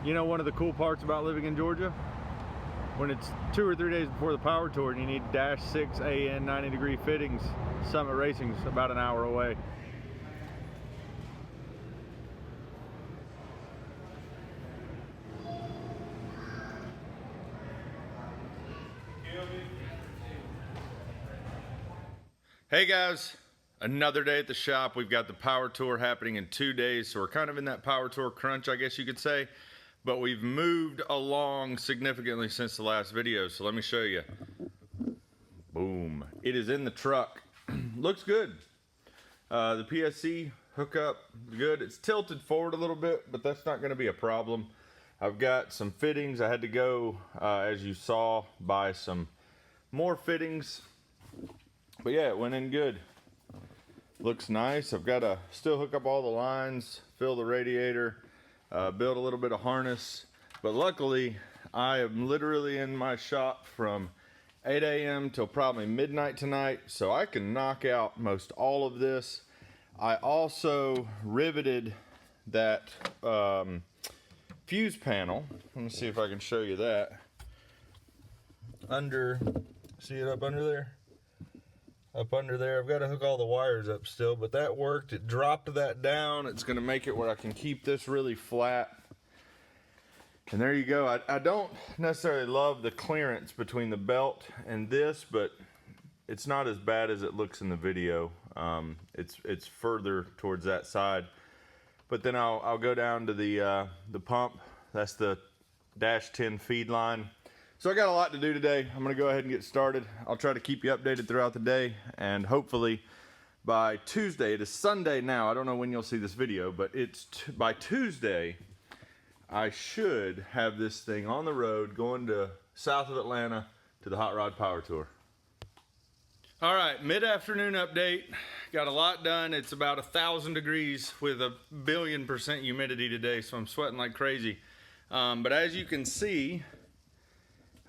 You know, one of the cool parts about living in Georgia, when it's 2 or 3 days before the power tour and you need -6 AN 90-degree fittings, Summit Racing's about an hour away. Hey guys, another day at the shop. We've got the power tour happening in 2 days, so we're kind of in that power tour crunch, I guess you could say. But we've moved along significantly since the last video, so let me show you. Boom. It is in the truck. Looks good. The PSC hookup, good. It's tilted forward a little bit, but that's not going to be a problem. I've got some fittings. I had to go, as you saw, buy some more fittings. But yeah, it went in good. Looks nice. I've got to still hook up all the lines, fill the radiator, build a little bit of harness. But luckily, I am literally in my shop from 8 a.m. till probably midnight tonight, so I can knock out most all of this. I also riveted that fuse panel. Let me see if I can show you that. See it up under there? Up under there, I've got to hook all the wires up still, but that worked. It dropped that down. It's going to make it where I can keep this really flat. And there you go. I don't necessarily love the clearance between the belt and this, but it's not as bad as it looks in the video. It's further towards that side. But then I'll go down to the pump. That's the -10 feed line. So I got a lot to do today. I'm gonna go ahead and get started. I'll try to keep you updated throughout the day, and hopefully by Tuesday, it is Sunday now, I don't know when you'll see this video, but by Tuesday, I should have this thing on the road going to south of Atlanta to the Hot Rod Power Tour. All right, mid-afternoon update. Got a lot done. It's about 1,000 degrees with a 1,000,000% humidity today, so I'm sweating like crazy. But as you can see,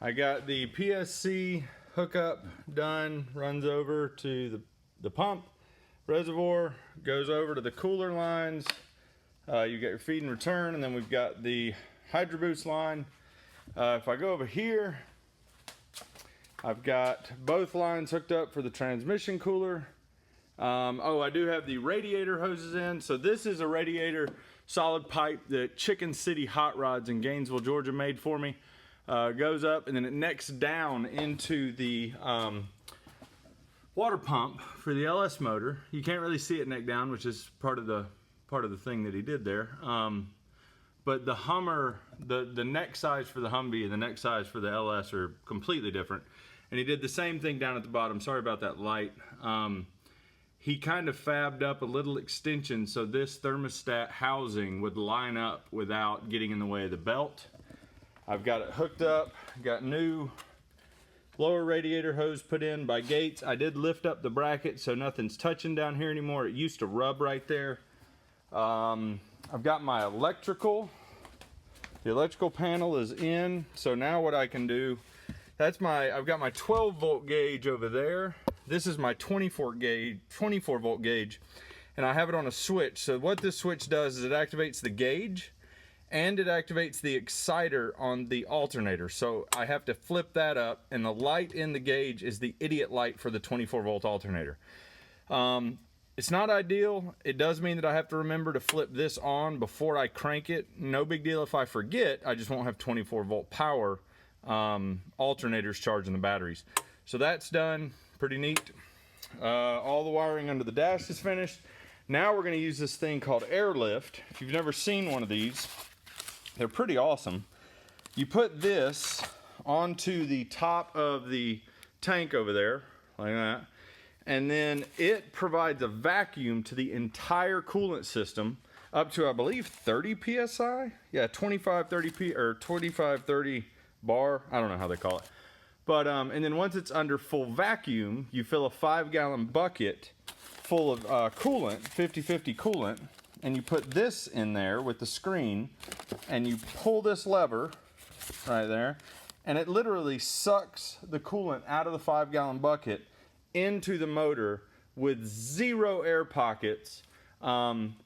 I got the PSC hookup done, runs over to the pump reservoir, goes over to the cooler lines. You get your feed and return, and then we've got the Hydro Boost line. If I go over here, I've got both lines hooked up for the transmission cooler. Oh, I do have the radiator hoses in. So this is a radiator solid pipe that Chicken City Hot Rods in Gainesville, Georgia made for me. Goes up and then it necks down into the water pump for the LS motor. You can't really see it neck down, which is part of the thing that he did there. But the Hummer, the neck size for the Humvee and the neck size for the LS are completely different. And he did the same thing down at the bottom. Sorry about that light. He kind of fabbed up a little extension so this thermostat housing would line up without getting in the way of the belt. I've got it hooked up, got new lower radiator hose put in by Gates. I did lift up the bracket so nothing's touching down here anymore. It used to rub right there. I've got my electrical. The electrical panel is in. So now what I can do, I've got my 12 volt gauge over there. This is my 24 volt gauge, and I have it on a switch. So what this switch does is it activates the gauge, and it activates the exciter on the alternator. So I have to flip that up, and the light in the gauge is the idiot light for the 24 volt alternator. It's not ideal. It does mean that I have to remember to flip this on before I crank it. No big deal if I forget. I just won't have 24 volt power alternators charging the batteries. So that's done. Pretty neat. All the wiring under the dash is finished. Now we're going to use this thing called Airlift. If you've never seen one of these, they're pretty awesome. You put this onto the top of the tank over there, like that, and then it provides a vacuum to the entire coolant system up to, I believe, 30 psi. Yeah, 25-30 bar. I don't know how they call it. But and then once it's under full vacuum, you fill a 5-gallon bucket full of coolant, 50-50 coolant, and you put this in there with the screen, and you pull this lever right there, and it literally sucks the coolant out of the 5-gallon bucket into the motor with 0 air pockets.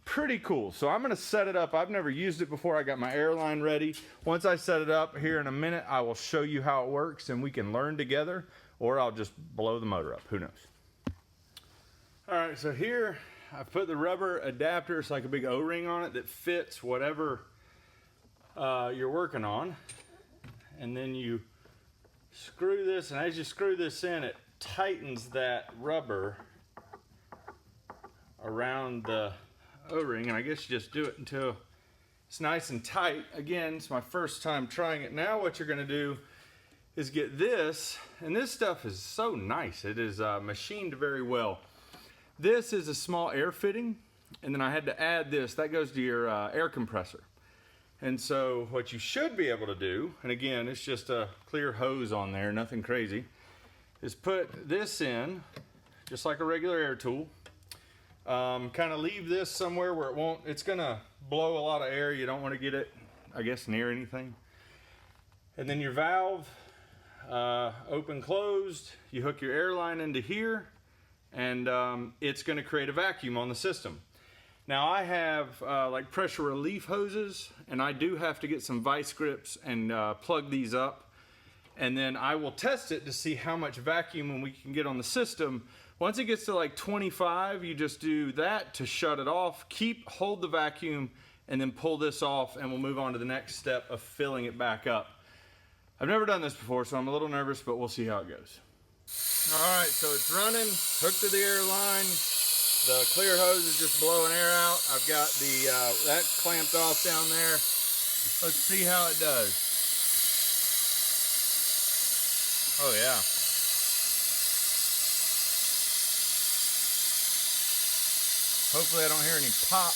Pretty cool. So I'm gonna set it up. I've never used it before. I got my airline ready. Once I set it up here in a minute, I will show you how it works and we can learn together, or I'll just blow the motor up, who knows. All right, so here I've put the rubber adapter. It's like a big O-ring on it that fits whatever you're working on. And then you screw this, and as you screw this in, it tightens that rubber around the O-ring, and I guess you just do it until it's nice and tight. Again, it's my first time trying it. Now what you're gonna do is get this, and this stuff is so nice. It is machined very well. This is a small air fitting, and then I had to add this. That goes to your air compressor. And so what you should be able to do, and again, it's just a clear hose on there, nothing crazy, is put this in, just like a regular air tool. Kind of leave this somewhere where it won't, it's gonna blow a lot of air. You don't want to get it, I guess, near anything. And then your valve, open, closed, you hook your air line into here, and it's gonna create a vacuum on the system. Now I have like pressure relief hoses, and I do have to get some vice grips and plug these up. And then I will test it to see how much vacuum we can get on the system. Once it gets to like 25, you just do that to shut it off. Hold the vacuum, and then pull this off, and we'll move on to the next step of filling it back up. I've never done this before, so I'm a little nervous, but we'll see how it goes. All right, so it's running, hooked to the air line. The clear hose is just blowing air out. I've got the that clamped off down there. Let's see how it does. Oh yeah. Hopefully I don't hear any pop.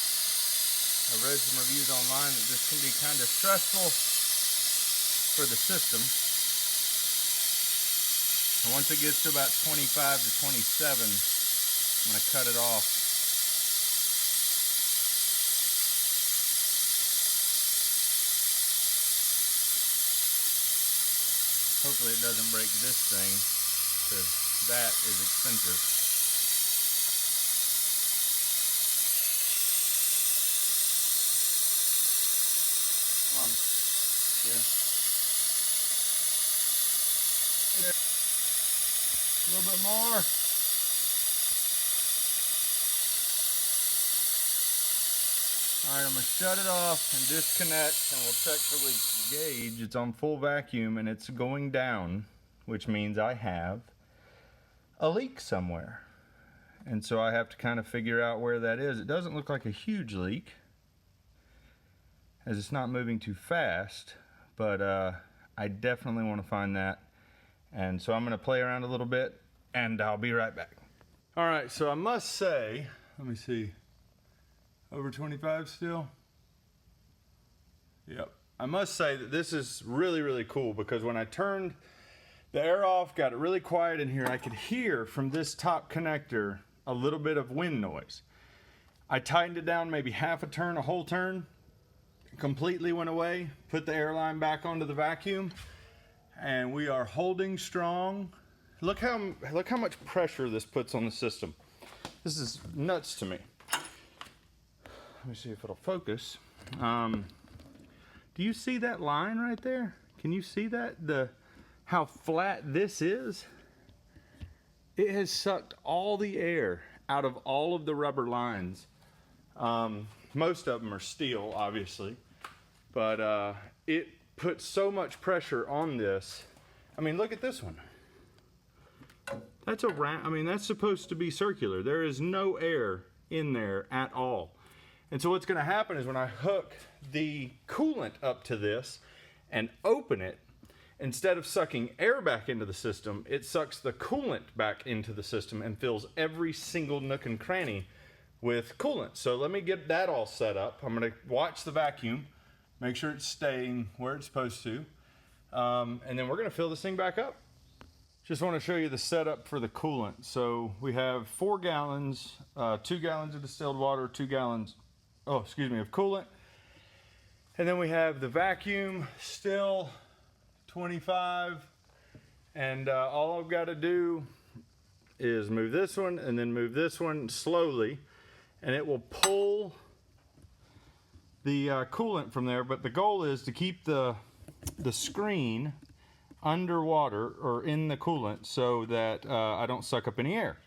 I read some reviews online that this can be kind of stressful for the system. And once it gets to about 25 to 27, I'm going to cut it off. Hopefully it doesn't break this thing, because that is expensive. Yeah. A little bit more. Alright, I'm going to shut it off and disconnect, and we'll check for leaks. Gauge, it's on full vacuum and it's going down, which means I have a leak somewhere. And so I have to kind of figure out where that is. It doesn't look like a huge leak, as it's not moving too fast, but I definitely want to find that. And so I'm going to play around a little bit, and I'll be right back. All right, so I must say, let me see, over 25 still? Yep. I must say that this is really, really cool, because when I turned the air off, got it really quiet in here, I could hear from this top connector a little bit of wind noise. I tightened it down maybe half a turn, a whole turn, completely went away, put the air line back onto the vacuum, and we are holding strong. Look how much pressure this puts on the system. This is nuts to me. Let me see if it'll focus. Do you see that line right there? Can you see that? How flat this is? It has sucked all the air out of all of the rubber lines. Most of them are steel, obviously, but it put so much pressure on this. I mean, look at this one. That's a round, I mean, that's supposed to be circular. There is no air in there at all. And so what's going to happen is when I hook the coolant up to this and open it, instead of sucking air back into the system, it sucks the coolant back into the system and fills every single nook and cranny with coolant. So let me get that all set up. I'm going to watch the vacuum, make sure it's staying where it's supposed to, and then we're going to fill this thing back up. Just want to show you the setup for the coolant. So we have 4 gallons, 2 gallons of distilled water, 2 gallons, of coolant. And then we have the vacuum still 25. And all I've got to do is move this one and then move this one slowly. and it will pull the coolant from there, but the goal is to keep the screen underwater or in the coolant so that I don't suck up any air.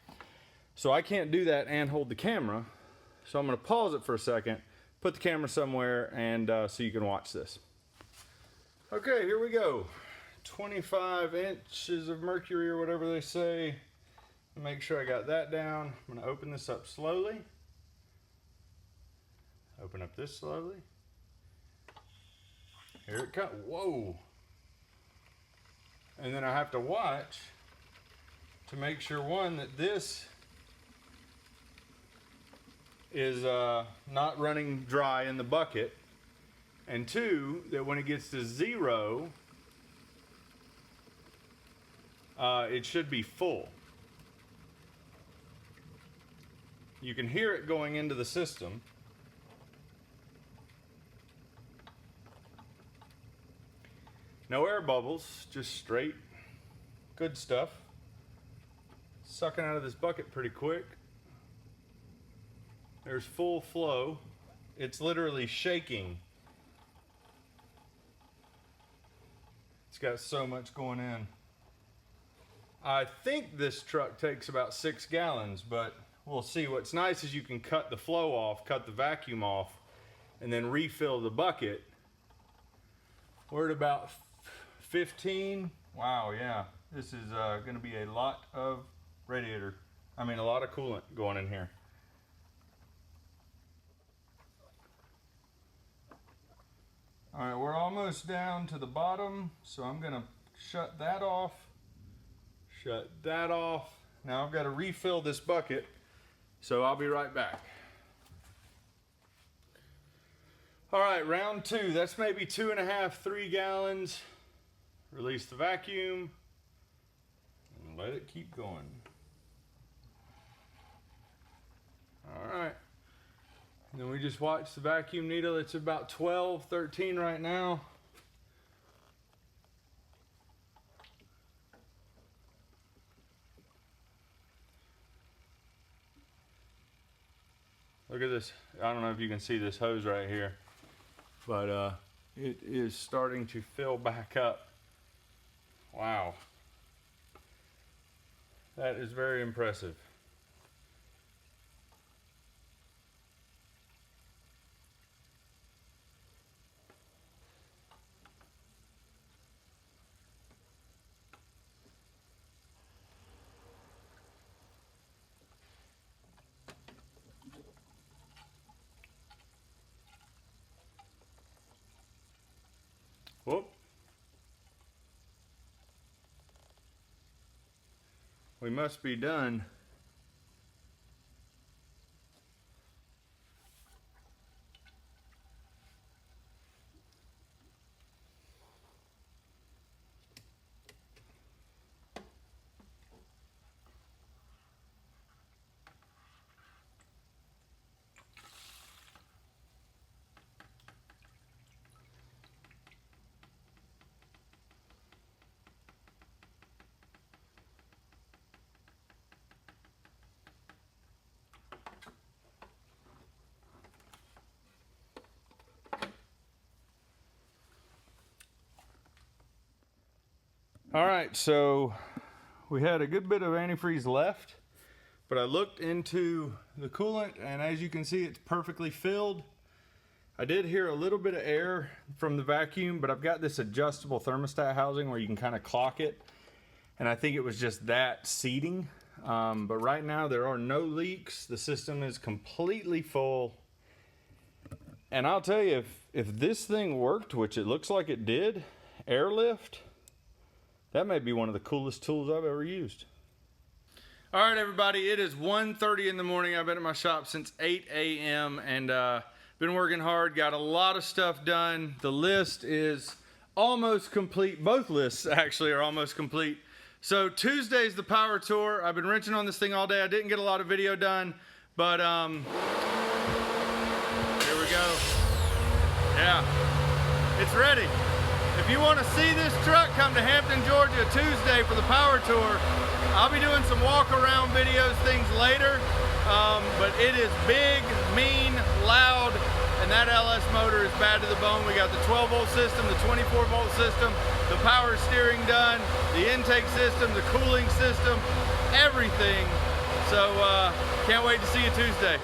So I can't do that and hold the camera, so I'm going to pause it for a second, put the camera somewhere, and so you can watch this. Okay, here we go. 25 inches of mercury or whatever they say. Make sure I got that down. I'm going to open this up slowly. Open up this slowly. Here it comes. Whoa. And then I have to watch to make sure, one, that this is not running dry in the bucket, and two, that when it gets to 0, it should be full. You can hear it going into the system. No air bubbles, just straight, good stuff. Sucking out of this bucket pretty quick. There's full flow. It's literally shaking. It's got so much going in. I think this truck takes about 6 gallons, but we'll see. What's nice is you can cut the flow off, cut the vacuum off, and then refill the bucket. We're at about 15. Wow, yeah. This is going to be a lot of a lot of coolant going in here. All right, we're almost down to the bottom, so I'm going to shut that off. Shut that off. Now I've got to refill this bucket, so I'll be right back. All right, round 2. That's maybe 2.5, 3 gallons. Release the vacuum and let it keep going. All right. And then we just watch the vacuum needle. It's about 12, 13 right now. Look at this. I don't know if you can see this hose right here, but it is starting to fill back up. Wow. That is very impressive. Whoop. We must be done. All right, so we had a good bit of antifreeze left, but I looked into the coolant, and as you can see, it's perfectly filled. I did hear a little bit of air from the vacuum, but I've got this adjustable thermostat housing where you can kind of clock it, and I think it was just that seating. But right now there are no leaks. The system is completely full. And I'll tell you, if this thing worked, which it looks like it did, airlift, that may be one of the coolest tools I've ever used. All right, everybody, it is 1:30 in the morning. I've been at my shop since 8 a.m. and been working hard, got a lot of stuff done. The list is almost complete. Both lists actually are almost complete. So Tuesday's the power tour. I've been wrenching on this thing all day. I didn't get a lot of video done, but here we go. Yeah, it's ready. If you want to see this truck, come to Hampton, Georgia Tuesday for the power tour. I'll be doing some walk around videos, things later, but it is big, mean, loud, and that LS motor is bad to the bone. We got the 12-volt system, the 24-volt system, the power steering done, the intake system, the cooling system, everything. So can't wait to see you Tuesday.